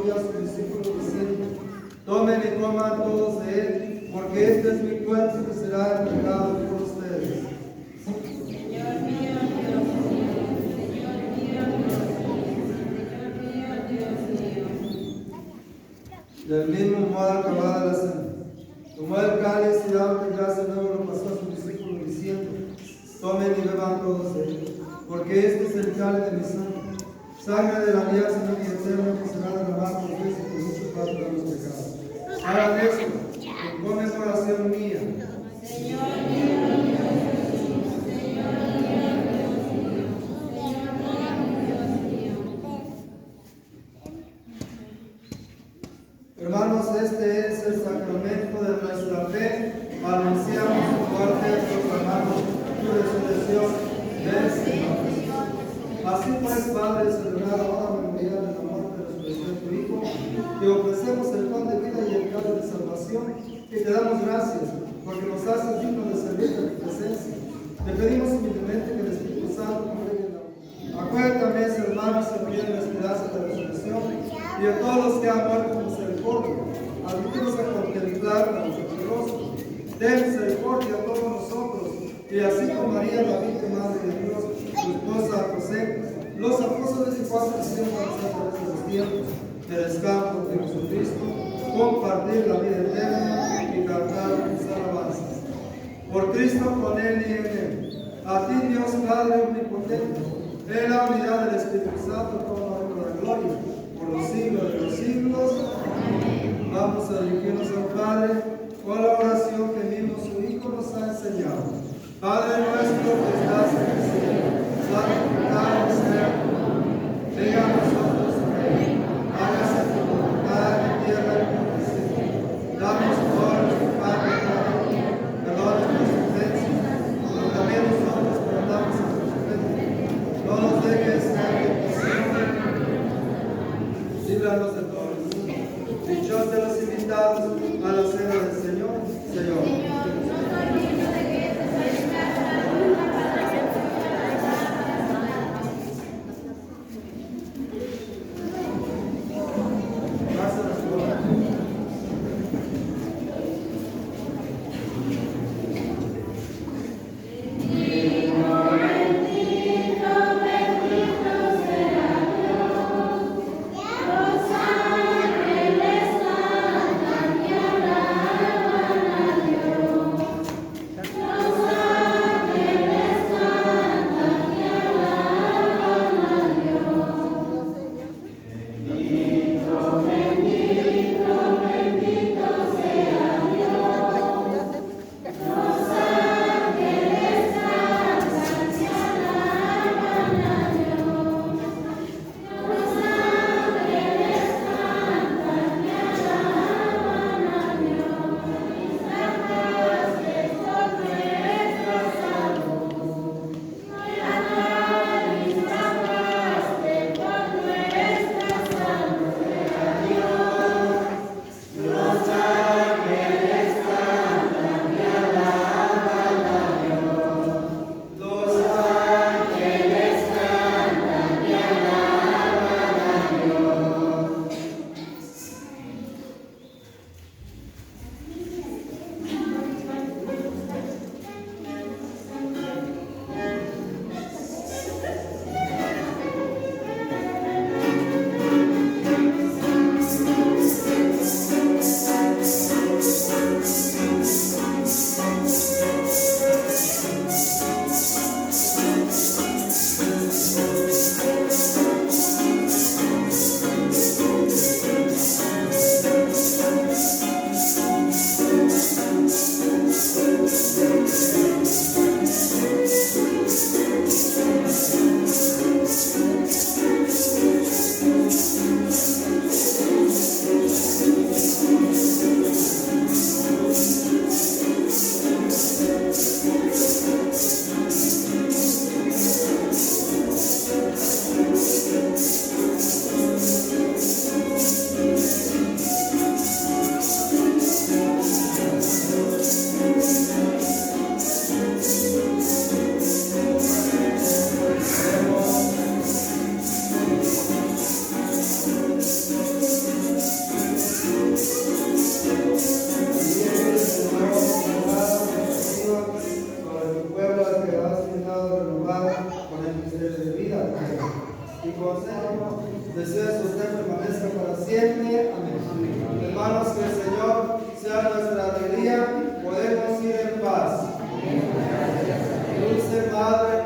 dio a sus discípulos diciendo: tomen y coman todos de él, porque este es mi cuerpo que será entregado por ustedes. Señor mío, Dios mío, Señor mío, Dios mío. Del mismo modo, acabada la cena, tomó el cáliz y dando gracias luego lo pasó a sus discípulos diciendo: tomen y beban todos de él, porque este es el cáliz de mi sangre de la alianza nueva y eterna que será derramada por Cristo por muchos para los pecados. Hagan esto en conmemoración mía. Señor mío, Dios mío, Señor mío, Dios mío, Señor mío, Dios mío. Hermanos, este es el sacramento de nuestra fe. Anunciamos su muerte, proclamamos su resurrección del Señor. Así pues, Padre, celebrar ahora memorial de la muerte y resurrección de tu Hijo, te ofrecemos el pan de vida y el cáliz de salvación, y te damos gracias, porque nos haces dignos de servir de tu presencia. Te pedimos humildemente que el Espíritu Santo congregue en la unidad. Acuérdate también, hermanos, se olviden la esperanza de la resurrección, y a todos los que han muerto con misericordia, admítenos a contemplar a vuestro rostro. Ten misericordia a todos nosotros, y así como María, la Virgen Madre de Dios, su esposa José, los apóstoles y cuatro discípulos de los tiempos, merezcamos de Jesucristo compartir la vida eterna y cantar sus alabanzas. Por Cristo, con Él y en Él. A ti, Dios Padre omnipotente, en la unidad del Espíritu Santo, toda la gloria, por los siglos de los siglos. Amén. Vamos a dirigirnos al Padre con la oración que mismo su Hijo nos ha enseñado. Padre nuestro que estás en el cielo, santificado sea tu nombre. Venga a nosotros tu reino, hágase tu voluntad en la tierra como en el cielo. Danos hoy nuestro pan de cada día, perdona nuestras ofensas, como también nosotros perdonamos a nuestros ofensores. No nos dejes caer en tentación, líbranos de todo el mundo. Dichosos de los invitados a la cena del Señor. Señor. y consejo deseo usted permanezca para siempre. Amén. Hermanos, que el Señor sea nuestra alegría, podemos ir en paz. Dulce Madre